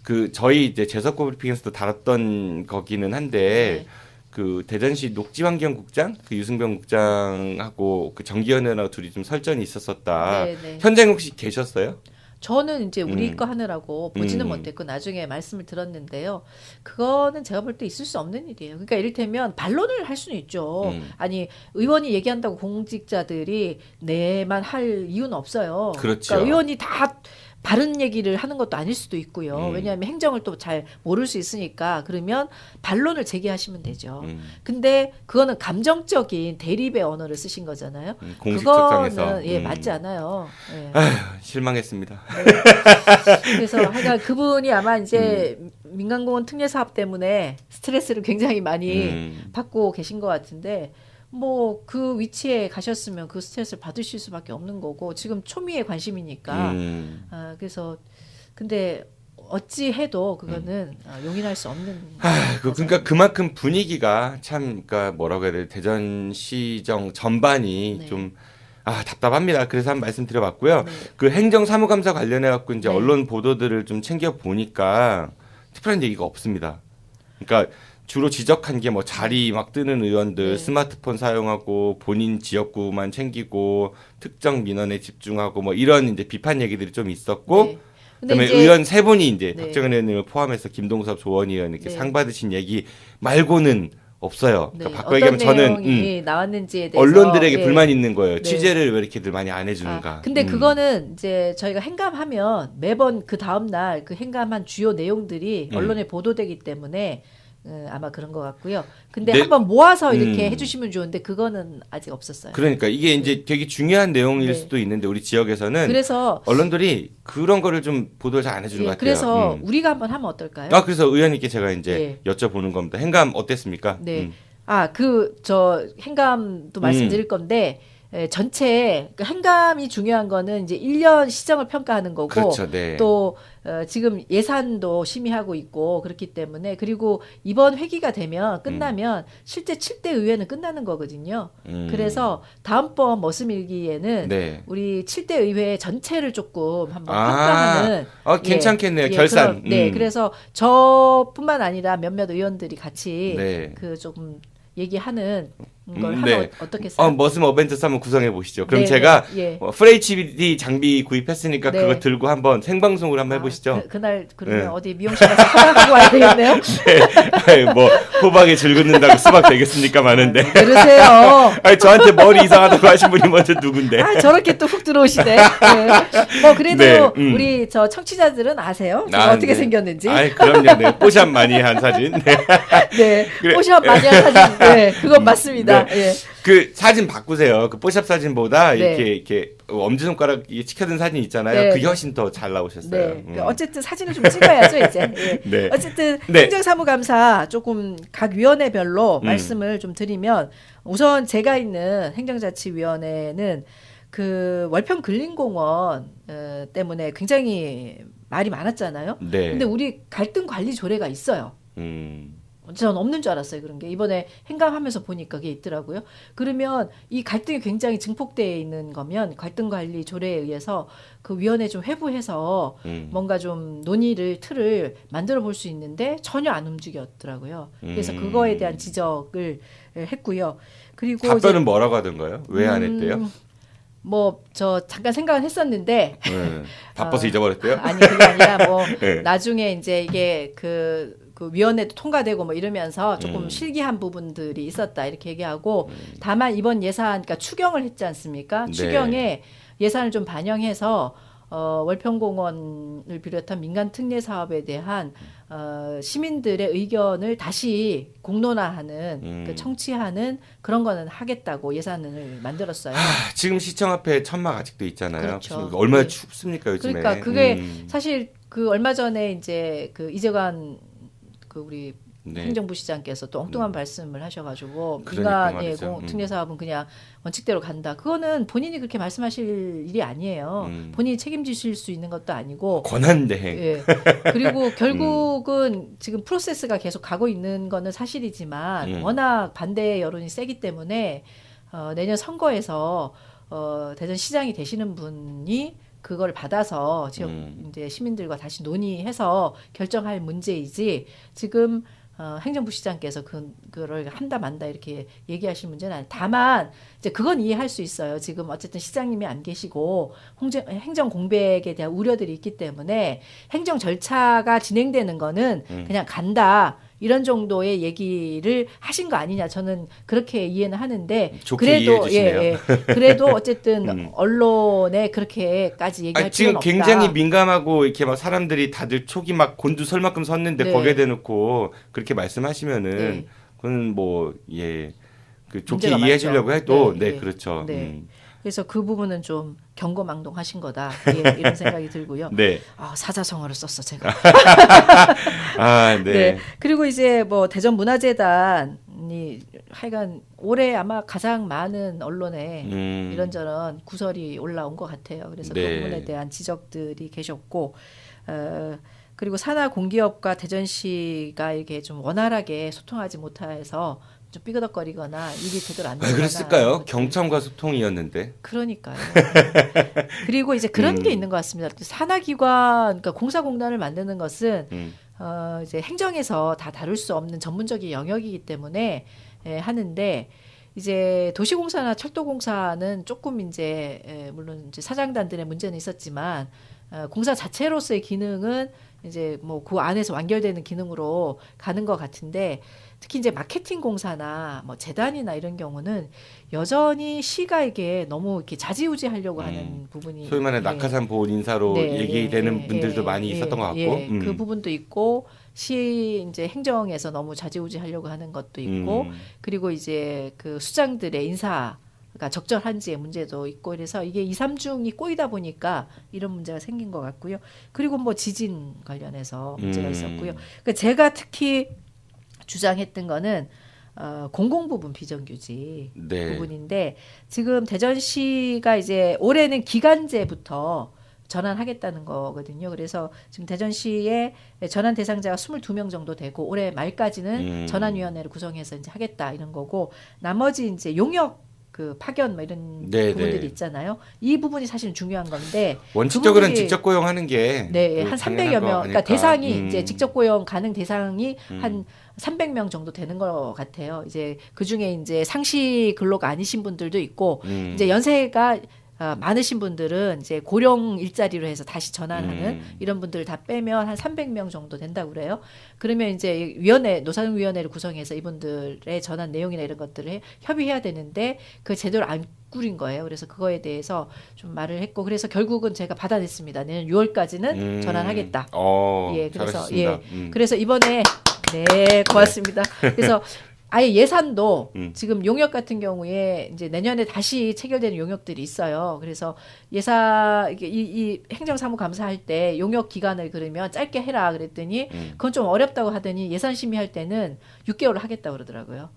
그 저희 이제 재석고 브리핑에서도 다뤘던 거기는 한데. 그 대전시 녹지환경국장 그 유승병 국장하고 그 정기현이랑 둘이 좀 설전이 있었었다. 네네. 현장 혹시 계셨어요? 저는 이제 우리 거 하느라고 보지는 못했고 나중에 말씀을 들었는데요. 그거는 제가 볼 때 있을 수 없는 일이에요. 그러니까 이를테면 반론을 할 수는 있죠. 아니 의원이 얘기한다고 공직자들이 내만 할 이유는 없어요. 그렇죠. 그러니까 의원이 다 바른 얘기를 하는 것도 아닐 수도 있고요. 왜냐하면 행정을 또 잘 모를 수 있으니까 그러면 반론을 제기하시면 되죠. 근데 그거는 감정적인 대립의 언어를 쓰신 거잖아요. 공식 그거는 석상에서. 맞지 않아요. 예. 아휴, 실망했습니다. 그래서 하여간 그분이 아마 이제 민간공원 특례 사업 때문에 스트레스를 굉장히 많이 받고 계신 것 같은데 뭐 그 위치에 가셨으면 그 스트레스를 받으실 수밖에 없는 거고 지금 초미의 관심이니까 그래서 근데 어찌 해도 그거는 용인할 수 없는 그러니까 그만큼 분위기가 참 그러니까 뭐라고 해야 돼 대전시정 전반이 네. 좀 답답합니다. 그래서 한 말씀 드려봤고요. 네. 그 행정사무감사 관련해 갖고 이제 네. 언론 보도들을 좀 챙겨 보니까 특별한 얘기가 없습니다. 그러니까 주로 지적한 게 뭐 자리 막 뜨는 의원들 네. 스마트폰 사용하고 본인 지역구만 챙기고 특정 민원에 집중하고 뭐 이런 이제 비판 얘기들이 좀 있었고 네. 근데 그다음에 이제 의원 세 분이 이제 네. 박정현 의원님을 포함해서 김동섭 조원 의원 이렇게 네. 상 받으신 얘기 말고는 없어요. 네. 그러니까 바꿔 어떤 얘기하면 저는 내용이 나왔는지에 대해서 언론들에게 예. 불만 있는 거예요. 네. 취재를 왜 이렇게들 많이 안 해주는가. 근데 그거는 이제 저희가 행감하면 매번 그 다음 날 그 행감한 주요 내용들이 언론에 보도되기 때문에 아마 그런 것 같고요. 근데 네. 한번 모아서 이렇게 해주시면 좋은데 그거는 아직 없었어요. 그러니까 이게 이제 되게 중요한 내용일 네. 수도 있는데 우리 지역에서는 그래서 언론들이 그런 거를 좀 보도를 잘 안 해주는 것 같아요. 그래서 우리가 한번 하면 어떨까요? 그래서 의원님께 제가 이제 여쭤보는 겁니다. 행감 어땠습니까? 네. 저 행감도 말씀드릴 건데 전체 그 행감이 중요한 거는 이제 1년 시정을 평가하는 거고 그렇죠. 네. 또 지금 예산도 심의하고 있고 그렇기 때문에 그리고 이번 회기가 되면 끝나면 실제 7대 의회는 끝나는 거거든요. 그래서 다음번 머슴일기에는 네. 우리 7대 의회 전체를 조금 한번 평가하는 괜찮겠네요. 결산. 그래서 저뿐만 아니라 몇몇 의원들이 같이 네. 그 조금 얘기하는 걸 네. 하면 어떻겠어요? 머슴 어벤져스 한번 구성해 보시죠. 그럼 네, 제가 네, FHD 장비 구입했으니까 네. 그거 들고 한번 생방송으로 한번 해보시죠. 그날 그러면 네. 어디 미용실 가서 화장하고 와야 되겠네요. 네. 뭐 호박에 줄 긋는다고 수박 되겠습니까 많은데. 그러세요. 아니, 저한테 머리 이상하다고 하신 분이 먼저 누군데? 저렇게 또 훅 들어오시네. 네. 뭐 그래도 네, 우리 저 청취자들은 아세요? 제가 어떻게 네. 생겼는지. 그럼요. 네. 뽀샵 많이 한 사진. 네. 네. 그래. 뽀샵 많이 한 사진. 네. 그건 맞습니다. 네. 예. 그 사진 바꾸세요. 그 뽀샵 사진보다 네. 이렇게 엄지손가락 치켜든 사진 있잖아요. 네. 그게 훨씬 더 잘 나오셨어요. 네. 그러니까 어쨌든 사진을 좀 찍어야죠, 이제. 예. 네. 어쨌든 네. 행정사무감사 조금 각 위원회별로 말씀을 좀 드리면 우선 제가 있는 행정자치위원회는 그 월평 근린공원 때문에 굉장히 말이 많았잖아요. 네. 근데 우리 갈등 관리 조례가 있어요. 음. 전 없는 줄 알았어요. 그런 게 이번에 행감하면서 보니까 그게 있더라고요. 그러면 이 갈등이 굉장히 증폭되어 있는 거면 갈등관리 조례에 의해서 그 위원회 좀 회부해서 뭔가 좀 논의를 틀을 만들어 볼 수 있는데 전혀 안 움직였더라고요. 그래서 그거에 대한 지적을 했고요. 그리고 답변은 뭐라고 하던가요? 왜 안 했대요? 뭐 저 잠깐 생각은 했었는데 바빠서 잊어버렸대요. 아니 그게 아니라 뭐 네. 나중에 이제 이게 그 위원회도 통과되고 뭐 이러면서 조금 음. 실기한 부분들이 있었다 이렇게 얘기하고 다만 이번 예산 그러니까 추경을 했지 않습니까? 네. 추경에 예산을 좀 반영해서 월평공원을 비롯한 민간 특례 사업에 대한 시민들의 의견을 다시 공론화하는 그 청취하는 그런 거는 하겠다고 예산을 만들었어요. 지금 시청 앞에 천막 아직도 있잖아요. 그렇죠. 지금 얼마나 네. 춥습니까 요즘에? 그러니까 그게 사실 그 얼마 전에 이제 그 이재관 그 우리 네. 행정부 시장께서 또 엉뚱한 말씀을 하셔가지고 그러니까 민간 말이죠. 특례 사업은 그냥 원칙대로 간다. 그거는 본인이 그렇게 말씀하실 일이 아니에요. 본인이 책임지실 수 있는 것도 아니고. 권한대행. 예. 그리고 결국은 지금 프로세스가 계속 가고 있는 거는 사실이지만 워낙 반대 여론이 세기 때문에 내년 선거에서 대전시장이 되시는 분이 그걸 받아서 지역 이제 시민들과 다시 논의해서 결정할 문제이지 지금 행정부 시장께서 그거를 한다 만다 이렇게 얘기하실 문제는 아니에요. 다만 이제 그건 이해할 수 있어요. 지금 어쨌든 시장님이 안 계시고 행정 공백에 대한 우려들이 있기 때문에 행정 절차가 진행되는 거는 그냥 간다. 이런 정도의 얘기를 하신 거 아니냐 저는 그렇게 이해는 하는데 좋게 그래도 이해해 주시네요. 예. 그래도 어쨌든 언론에 그렇게까지 얘기할 지금 필요는 없다. 굉장히 민감하고 이렇게 막 사람들이 다들 촉이 막 곤두설만큼 섰는데 네. 거기에 대놓고 그렇게 말씀하시면은 네. 그건 뭐 그 좋게 문제가 이해해 많죠. 주려고 해도 네, 네, 네. 그렇죠. 네. 그래서 그 부분은 좀 경거망동하신 거다 이런 생각이 들고요. 네. 사자성어를 썼어 제가. 아, 네. 네. 그리고 이제 뭐 대전문화재단이 하여간 올해 아마 가장 많은 언론에 이런저런 구설이 올라온 것 같아요. 그래서 네. 그 부분에 대한 지적들이 계셨고, 그리고 산하 공기업과 대전시가 이렇게 좀 원활하게 소통하지 못해서 좀 삐그덕거리거나 일이 제대로 안 왜 되거나. 그랬을까요? 이런 것들. 경청과 소통이었는데. 그러니까요. 그리고 이제 그런 게 있는 것 같습니다. 산하기관, 그러니까 공사공단을 만드는 것은 이제 행정에서 다 다룰 수 없는 전문적인 영역이기 때문에 하는데 이제 도시공사나 철도공사는 조금 이제 물론 이제 사장단들의 문제는 있었지만 공사 자체로서의 기능은 이제 뭐 그 안에서 완결되는 기능으로 가는 것 같은데 특히 이제 마케팅 공사나 뭐 재단이나 이런 경우는 여전히 시가 이게 너무 이렇게 좌지우지하려고 하는 부분이 소위 말하는 낙하산 보온 인사로 얘기되는 분들도 많이 있었던 것 같고. 그 부분도 있고 시 이제 행정에서 너무 좌지우지하려고 하는 것도 있고 그리고 이제 그 수장들의 인사가 적절한지의 문제도 있고 그래서 이게 2, 3중이 꼬이다 보니까 이런 문제가 생긴 것 같고요. 그리고 뭐 지진 관련해서 문제가 있었고요. 그러니까 제가 특히 주장했던 거는 공공부분 비정규직 네. 부분인데 지금 대전시가 이제 올해는 기간제부터 전환하겠다는 거거든요. 그래서 지금 대전시의 전환 대상자가 22명 정도 되고 올해 말까지는 전환위원회를 구성해서 이제 하겠다 이런 거고 나머지 이제 용역 그 파견 뭐 이런 네, 부분들이 네. 있잖아요. 이 부분이 사실은 중요한 건데 원칙적으로는 그분들이- 직접 고용하는 게 네, 그 한 당연한 300여 거 명. 그러니까 아닐까. 대상이 이제 직접 고용 가능 대상이 한 300명 정도 되는 것 같아요. 이제 그 중에 이제 상시 근로가 아니신 분들도 있고 이제 연세가 많으신 분들은 이제 고령 일자리로 해서 다시 전환하는 이런 분들 다 빼면 한 300명 정도 된다고 그래요. 그러면 이제 노사정위원회를 구성해서 이분들의 전환 내용이나 이런 것들을 협의해야 되는데 그 제대로 안 꾸린 거예요. 그래서 그거에 대해서 좀 말을 했고 그래서 결국은 제가 받아냈습니다. 내년 6월까지는 전환하겠다. 예, 그래서 잘하셨습니다. 그래서 이번에 네, 고맙습니다. 그래서 아예 예산도 지금 용역 같은 경우에 이제 내년에 다시 체결되는 용역들이 있어요. 그래서 이 행정사무 감사할 때 용역 기간을 그러면 짧게 해라 그랬더니 그건 좀 어렵다고 하더니 예산 심의할 때는 6개월 하겠다고 그러더라고요.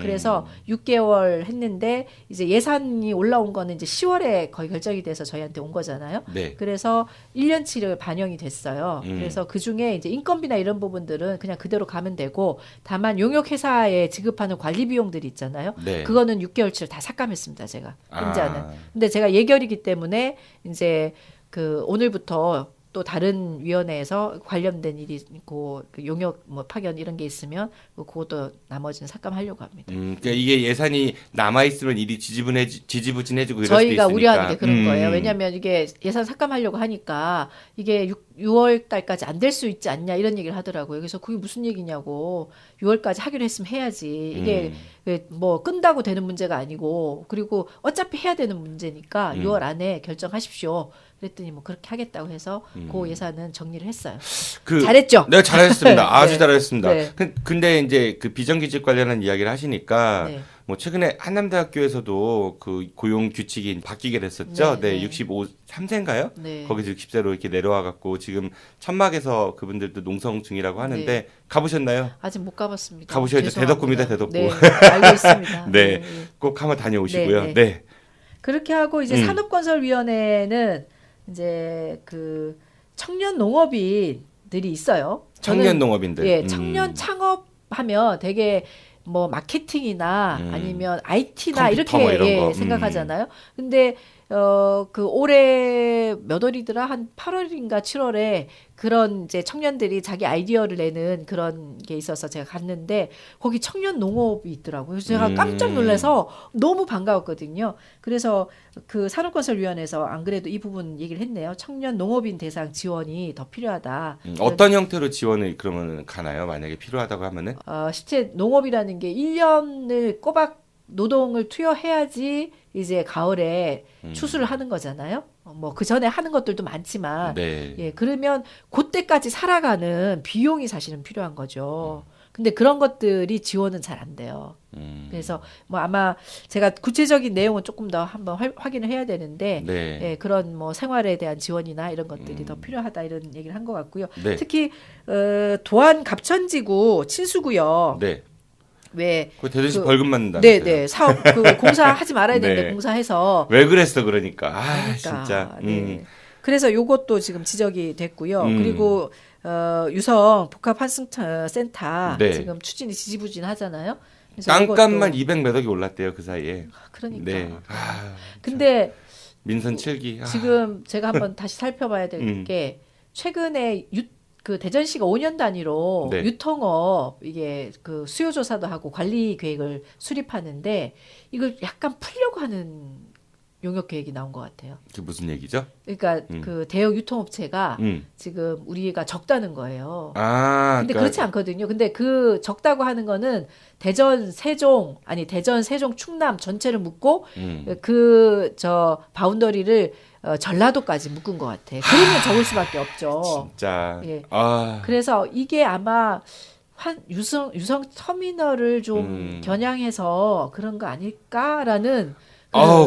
그래서 6개월 했는데 이제 예산이 올라온 거는 이제 10월에 거의 결정이 돼서 저희한테 온 거잖아요. 네. 그래서 1년치를 반영이 됐어요. 그래서 그 중에 이제 인건비나 이런 부분들은 그냥 그대로 가면 되고 다만 용역 회사에 지급하는 관리 비용들이 있잖아요. 네. 그거는 6개월치를 다 삭감했습니다. 제가 혼자는. 근데 제가 예결이기 때문에 이제 그 오늘부터 또 다른 위원회에서 관련된 일이 있고 그 용역 뭐 파견 이런 게 있으면 그것도 나머지는 삭감하려고 합니다. 그러니까 이게 예산이 남아 있으면 일이 지지부진해지고 이럴 수도 저희가 있으니까. 우려하는 게 그런 거예요. 왜냐하면 이게 예산 삭감하려고 하니까 이게 6월 달까지 안 될 수 있지 않냐 이런 얘기를 하더라고요. 그래서 그게 무슨 얘기냐고 6월까지 하기로 했으면 해야지. 이게 뭐 끈다고 되는 문제가 아니고 그리고 어차피 해야 되는 문제니까 6월 안에 결정하십시오. 그랬더니 뭐 그렇게 하겠다고 해서 그 예산은 정리를 했어요. 잘했죠? 네, 잘했습니다. 아주 네. 잘했습니다. 네. 근데 이제 그 비정규직 관련한 이야기를 하시니까 네. 뭐 최근에 한남대학교에서도 그 고용 규칙이 바뀌게 됐었죠. 네, 네, 네. 65세인가요? 네. 거기서 60세로 이렇게 내려와 갖고 지금 천막에서 그분들도 농성 중이라고 하는데 네. 가보셨나요? 아직 못 가봤습니다. 가보셔야죠. 죄송합니다. 대덕구입니다, 대덕구. 네, 알고 있습니다. 네, 꼭 한번 다녀오시고요. 네, 네. 네. 그렇게 하고 이제 산업건설위원회는 이제 그 청년 농업인들이 있어요. 청년 농업인들. 예, 청년 창업하면 되게 뭐 마케팅이나 아니면 IT나 컴퓨터 이렇게 뭐 이런 거. 생각하잖아요. 근데 그 올해 몇 월이더라? 한 8월인가 7월에 그런 이제 청년들이 자기 아이디어를 내는 그런 게 있어서 제가 갔는데 거기 청년 농업이 있더라고요. 그래서 제가 깜짝 놀라서 너무 반가웠거든요. 그래서 그 산업건설위원회에서 안 그래도 이 부분 얘기를 했네요. 청년 농업인 대상 지원이 더 필요하다. 어떤 형태로 지원을 그러면 가나요? 만약에 필요하다고 하면은? 실제 농업이라는 게 1년을 꼬박 노동을 투여해야지 이제 가을에 추수를 하는 거잖아요. 뭐 그 전에 하는 것들도 많지만, 네. 예, 그러면 그때까지 살아가는 비용이 사실은 필요한 거죠. 근데 그런 것들이 지원은 잘 안 돼요. 그래서 뭐 아마 제가 구체적인 내용은 조금 더 한번 확인을 해야 되는데, 네. 예, 그런 뭐 생활에 대한 지원이나 이런 것들이 더 필요하다 이런 얘기를 한 것 같고요. 네. 특히 도안 갑천지구 친수구역. 네. 왜 그 대전시 그- 벌금 맞는다. 네, 사업 그 공사하지 말아야 되는데 네. 공사해서 왜 그랬어 그러니까. 그러니까, 진짜. 네. 그래서 요것도 지금 지적이 됐고요. 음. 그리고 유성 복합 환승센터 네. 지금 추진이 지지부진하잖아요. 그래서 땅값만 요것도- 200 몇 억이 올랐대요 그 사이에. 그러니까. 네. 근데 민선 7기. 지금 제가 한번 다시 살펴봐야 될 게 최근에 그 대전시가 5년 단위로 네. 유통업 이게 그 수요 조사도 하고 관리 계획을 수립하는데 이걸 약간 풀려고 하는 용역 계획이 나온 것 같아요. 그게 무슨 얘기죠? 그러니까 그 대형 유통업체가 지금 우리가 적다는 거예요. 그러니까 근데 그렇지 않거든요. 근데 그 적다고 하는 거는 대전, 세종, 충남 전체를 묶고 그 바운더리를 전라도까지 묶은 것 같아. 그러면 적을 수밖에 없죠. 진짜. 예. 아. 그래서 이게 아마 유성 터미널을 좀 겨냥해서 그런 거 아닐까라는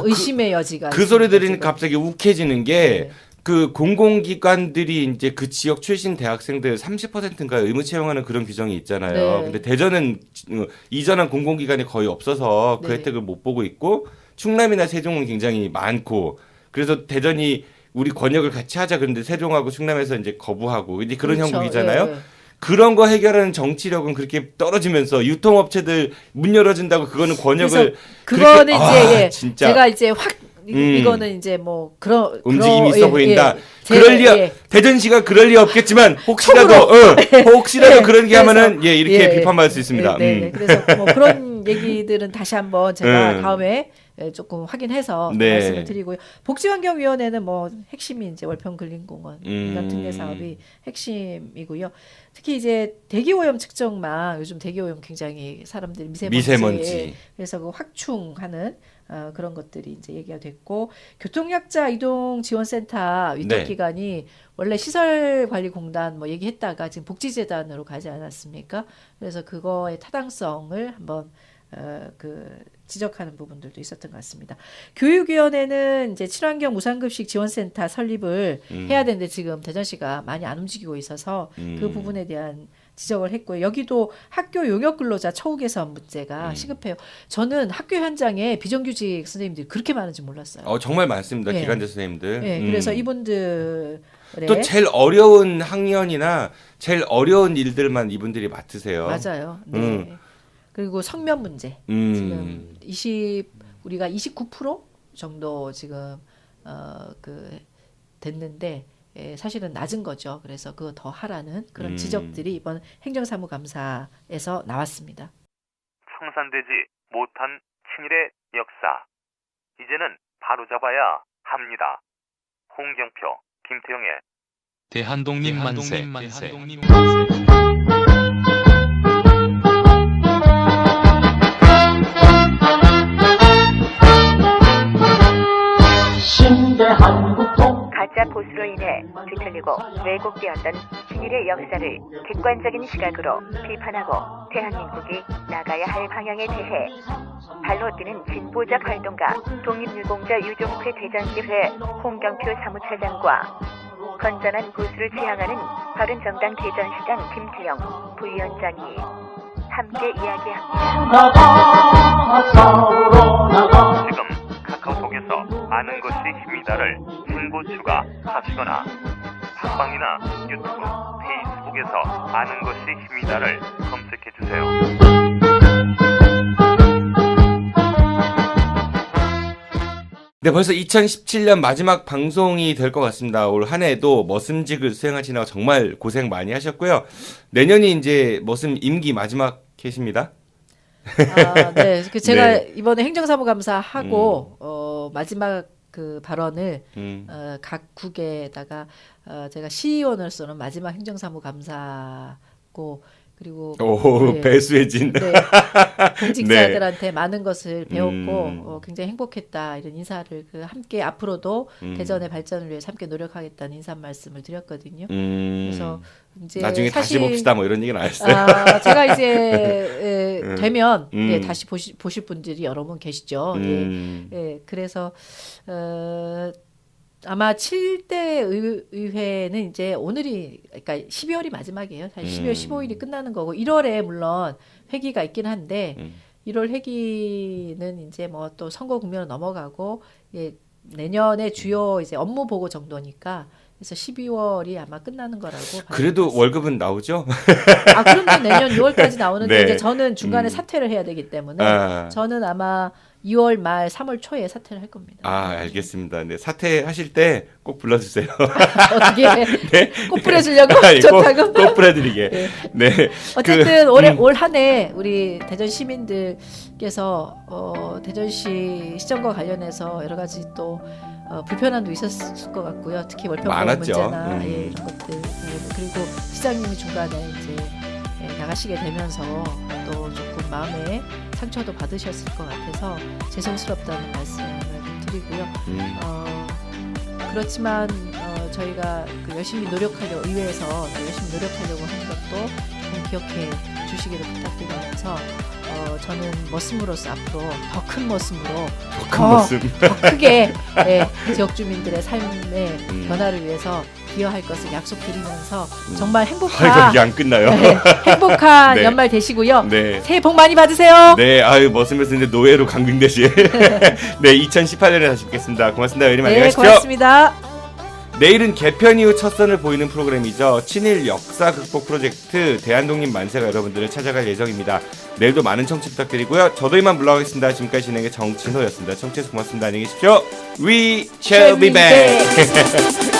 의심의 여지가 그 소리 있습니다, 들으니까 지금. 갑자기 욱해지는 게 네. 그 공공기관들이 이제 그 지역 출신 대학생들 30%인가 의무 채용하는 그런 규정이 있잖아요. 네. 근데 대전은 이전한 공공기관이 거의 없어서 그 네. 혜택을 못 보고 있고 충남이나 세종은 굉장히 많고 그래서 대전이 우리 권역을 같이 하자 그런데 세종하고 충남에서 이제 거부하고 이제 그런 그렇죠. 형국이잖아요. 예. 그런 거 해결하는 정치력은 그렇게 떨어지면서 유통업체들 문 열어준다고 그거는 권역을 그거는 그렇게- 이제 진짜 제가 이제 이거는 이제 뭐 그런 움직임이 있어 예, 보인다. 예. 그럴 리 예. 대전시가 그럴 리 없겠지만 혹시라도 혹시라도 그런 게 하면은 이렇게 비판받을 수 있습니다. 네. 그래서 뭐 그런 얘기들은 다시 한번 제가 다음에 조금 확인해서 네. 말씀을 드리고요. 복지환경위원회는 뭐 핵심이 이제 월평근린공원 민간 특례 사업이 핵심이고요. 특히 이제 대기오염 측정망 요즘 대기오염 굉장히 사람들이 미세먼지. 그래서 그 확충하는 그런 것들이 이제 얘기가 됐고 교통약자 이동 지원센터 위탁기관이 원래 시설관리공단 뭐 얘기했다가 지금 복지재단으로 가지 않았습니까? 그래서 그거의 타당성을 한번 지적하는 부분들도 있었던 것 같습니다. 교육위원회는 이제 친환경 무상급식 지원센터 설립을 해야 되는데 지금 대전시가 많이 안 움직이고 있어서 그 부분에 대한 지적을 했고요. 여기도 학교 용역 근로자 처우 개선 문제가 시급해요. 저는 학교 현장에 비정규직 선생님들이 그렇게 많은지 몰랐어요. 정말 많습니다. 네. 기간제 선생님들. 네, 그래서 이분들의 또 제일 어려운 학년이나 제일 어려운 일들만 이분들이 맡으세요. 맞아요. 네. 그리고 성면 문제 지금 우리가 29% 정도 지금 됐는데 사실은 낮은 거죠. 그래서 그거 더 하라는 그런 지적들이 이번 행정사무감사에서 나왔습니다. 청산되지 못한 친일의 역사. 이제는 바로잡아야 합니다. 홍경표, 김태영의 대한독립 만세. 가짜 보수로 인해 뒤틀리고 왜곡되었던 친일의 역사를 객관적인 시각으로 비판하고 대한민국이 나가야 할 방향에 대해 발로 뛰는 진보적 활동가 독립유공자 유종회 대전시회 홍경표 사무처장과 건전한 보수를 지향하는 바른정당 대전시장 김태영 부위원장이 함께 이야기합니다. 지금 카카오톡에서 아는 것이 힘이다를 신고 추가하시거나 팟빵이나 유튜브, 페이스북에서 아는 것이 힘이다를 검색해 주세요. 네, 벌써 2017년 마지막 방송이 될 것 같습니다. 올 한 해도 머슴직을 수행하시느라 정말 고생 많이 하셨고요. 내년이 이제 머슴 임기 마지막 해십니다. 네, 제가 네. 이번에 행정사무감사 하고 마지막 그 발언을 각 국에다가 제가 시의원으로서는 마지막 행정사무감사고 그리고 네, 배수해진. 네, 공직자들한테 많은 것을 배웠고 굉장히 행복했다 이런 인사를 함께 앞으로도 대전의 발전을 위해서 함께 노력하겠다는 인사 말씀을 드렸거든요. 그래서 이제 나중에 다시 봅시다 뭐 이런 얘기는 안 했어요. 제가 이제 되면 다시 보실 분들이 여러 분 계시죠. 그래서 아마 7대 의회는 이제 오늘이 그러니까 12월이 마지막이에요. 사실 12월 15일이 끝나는 거고 1월에 물론 회기가 있긴 한데 1월 회기는 이제 뭐 또 선거 국면으로 넘어가고 내년에 주요 이제 업무 보고 정도니까 그래서 12월이 아마 끝나는 거라고. 그래도 월급은 나오죠? 그럼요. 내년 6월까지 나오는데 네. 이제 저는 중간에 사퇴를 해야 되기 때문에 저는 아마 2월 말 3월 초에 사퇴를 할 겁니다. 알겠습니다. 네, 사퇴하실 때 꼭 불러주세요. 어떻게 네? 꼭 뿌려주려고? 좋다고? 꼭 뿌려드리게. 네. 네. 어쨌든 올 한 해 우리 대전 시민들께서 대전시 시정과 관련해서 여러 가지 또 불편함도 있었을 것 같고요. 특히 월평가 많았죠. 문제나 이런 것들 그리고 시장님이 중간에 이제 나가시게 되면서 또 조금 마음에 상처도 받으셨을 것 같아서 죄송스럽다는 말씀을 드리고요. 그렇지만 저희가 열심히 노력하려고 의회에서 열심히 노력하려고 하는 것도 좀 기억해 주시기를 부탁드리면서 저는 머슴으로서 앞으로 더 큰 머슴으로 더 크게 지역 주민들의 삶의 변화를 위해서 기여할 것을 약속드리면서 정말 행복한 이게 안 끝나요. 행복한 네. 연말 되시고요. 네. 새해 복 많이 받으세요. 네, 머슴에서 이제 노예로 강등되시. 네, 2018년에 다시 뵙겠습니다. 고맙습니다. 의원님 안녕히 가십시오. 고맙습니다. 내일은 개편 이후 첫 선을 보이는 프로그램이죠. 친일 역사 극복 프로젝트 대한독립 만세가 여러분들을 찾아갈 예정입니다. 내일도 많은 청취 부탁드리고요. 저도 이만 물러가겠습니다. 지금까지 진행의 정진호였습니다. 청취해서 고맙습니다. 안녕히 계십시오. We shall be back.